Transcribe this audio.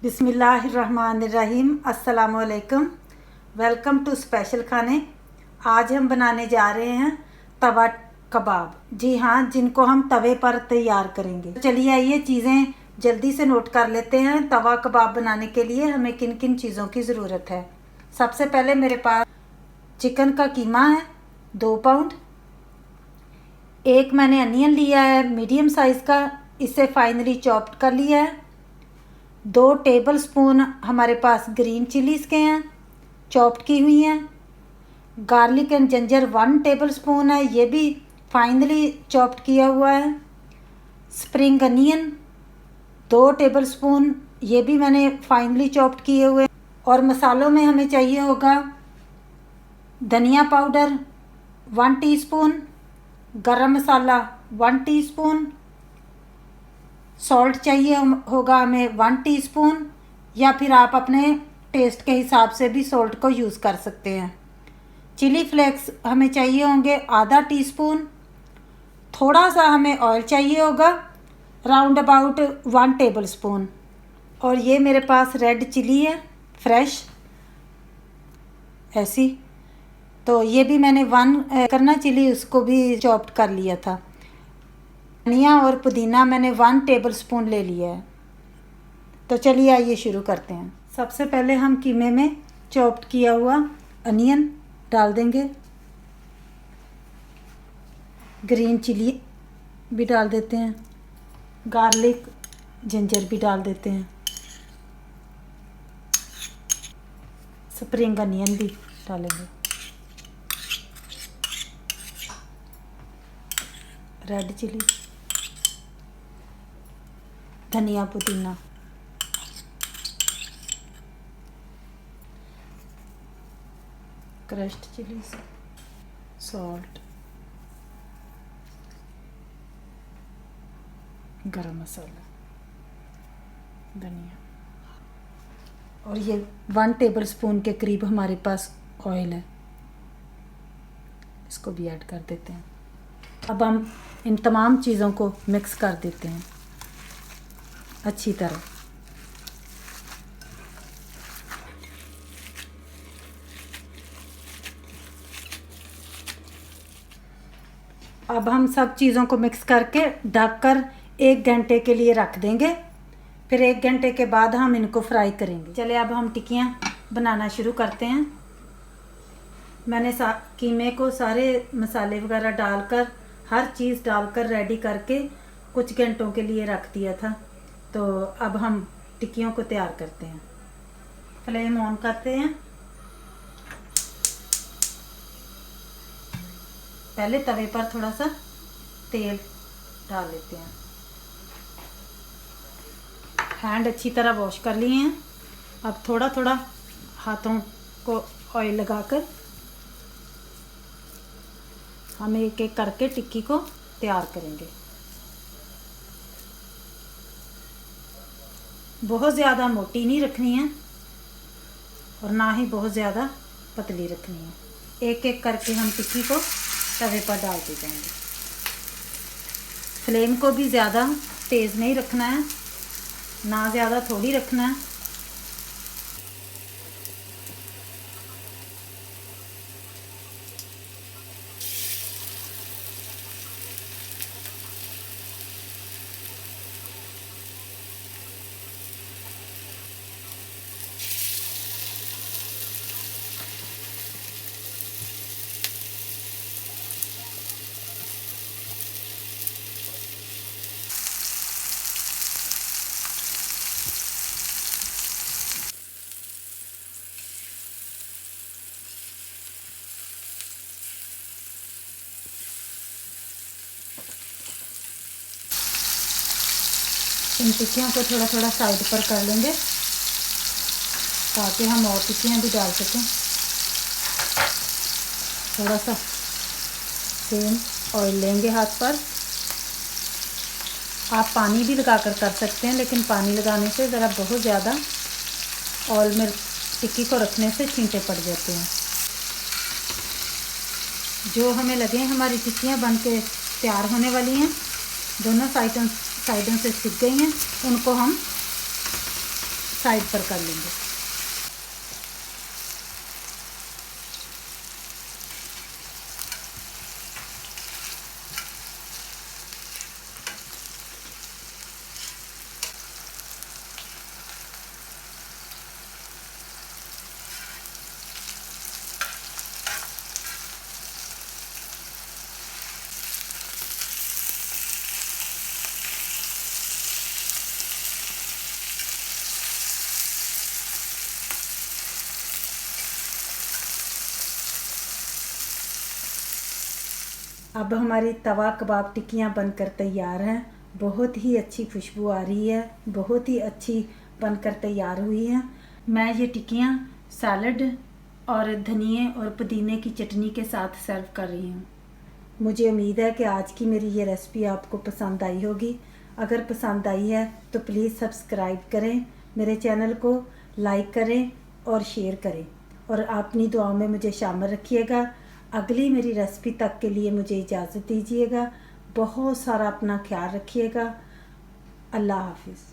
बिस्मिल्लाहिर्रहमानिर्रहीम। अस्सलामुअलैकुम। Welcome to special खाने। आज हम बनाने जा रहे हैं तवा कबाब। जी हाँ, जिनको हम तवे पर तैयार करेंगे। चलिए आइए चीज़ें जल्दी से नोट कर लेते हैं। तवा कबाब बनाने के लिए हमें किन किन चीज़ों की ज़रूरत है। सबसे पहले मेरे पास चिकन का कीमा है 2 पाउंड। एक मैंने अनियन लिया है मीडियम साइज़ का, इसे फाइनली चॉप्ड कर लिया है। 2 टेबलस्पून हमारे पास ग्रीन चिलीज़ के हैं, चॉप्ड की हुई हैं। गार्लिक एंड जिंजर 1 टेबलस्पून है, ये भी फाइनली चॉप्ड किया हुआ है। स्प्रिंग अनियन 2 टेबलस्पून, ये भी मैंने फाइनली चॉप्ड किए हुए। और मसालों में हमें चाहिए होगा धनिया पाउडर 1 टीस्पून, गरम मसाला 1 टीस्पून, सॉल्ट चाहिए होगा हमें 1 टीस्पून, या फिर आप अपने टेस्ट के हिसाब से भी सॉल्ट को यूज़ कर सकते हैं। चिली फ्लेक्स हमें चाहिए होंगे आधा टीस्पून। थोड़ा सा हमें ऑयल चाहिए होगा राउंड अबाउट 1 टेबलस्पून। और ये मेरे पास रेड चिली है फ्रेश ऐसी, तो ये भी मैंने 1 करना चिली उसको भी चॉप्ड कर लिया था। धनिया और पुदीना मैंने 1 टेबलस्पून ले लिया है। तो चलिए आइए शुरू करते हैं। सबसे पहले हम कीमे में चॉप्ड किया हुआ अनियन डाल देंगे, ग्रीन चिली भी डाल देते हैं, गार्लिक जिंजर भी डाल देते हैं, स्प्रिंग अनियन भी डालेंगे, रेड चिली, धनिया पुदीना, क्रश्ड चिली, सॉल्ट, गरम मसाला, धनिया। और ये 1 टेबलस्पून के करीब हमारे पास ऑयल है, इसको भी ऐड कर देते हैं। अब हम इन तमाम चीज़ों को मिक्स कर देते हैं अच्छी तरह। अब हम सब चीज़ों को मिक्स करके ढककर 1 घंटे के लिए रख देंगे। फिर 1 घंटे के बाद हम इनको फ्राई करेंगे। चलिए अब हम टिक्कियाँ बनाना शुरू करते हैं। मैंने कीमे को सारे मसाले वगैरह डालकर, हर चीज़ डालकर रेडी करके कुछ घंटों के लिए रख दिया था। तो अब हम टिक्कियों को तैयार करते हैं। फ्लेम ऑन करते हैं। पहले तवे पर थोड़ा सा तेल डाल लेते हैं। हैंड अच्छी तरह वॉश कर लिए हैं। अब थोड़ा थोड़ा हाथों को ऑयल लगाकर हम एक एक करके टिक्की को तैयार करेंगे। बहुत ज़्यादा मोटी नहीं रखनी है और ना ही बहुत ज़्यादा पतली रखनी है। एक एक करके हम टिक्की को तवे पर डालते जाएंगे। फ्लेम को भी ज़्यादा तेज़ नहीं रखना है, ना ज़्यादा थोड़ी रखना है। इन टिक्कियों को थोड़ा थोड़ा साइड पर कर लेंगे ताकि हम और टिक्कियाँ भी डाल सकें। थोड़ा सा सेम ऑयल लेंगे हाथ पर। आप पानी भी लगाकर कर सकते हैं, लेकिन पानी लगाने से ज़रा बहुत ज़्यादा ऑयल में टिक्की को रखने से छींटे पड़ जाते हैं। जो हमें लगे हमारी टिक्कियाँ बन के तैयार होने वाली हैं, दोनों साइडों से सिक गई हैं, उनको हम साइड पर कर लेंगे। अब हमारी तवा कबाब टिक्कियाँ बनकर तैयार हैं। बहुत ही अच्छी खुशबू आ रही है, बहुत ही अच्छी बनकर तैयार हुई हैं। मैं ये टिक्कियाँ सैलड और धनिए और पुदीने की चटनी के साथ सर्व कर रही हूँ। मुझे उम्मीद है कि आज की मेरी ये रेसिपी आपको पसंद आई होगी। अगर पसंद आई है तो प्लीज़ सब्सक्राइब करें, मेरे चैनल को लाइक करें और शेयर करें, और अपनी दुआओं में मुझे शामिल रखिएगा। अगली मेरी रेसिपी तक के लिए मुझे इजाज़त दीजिएगा। बहुत सारा अपना ख्याल रखिएगा। अल्लाह हाफिज़।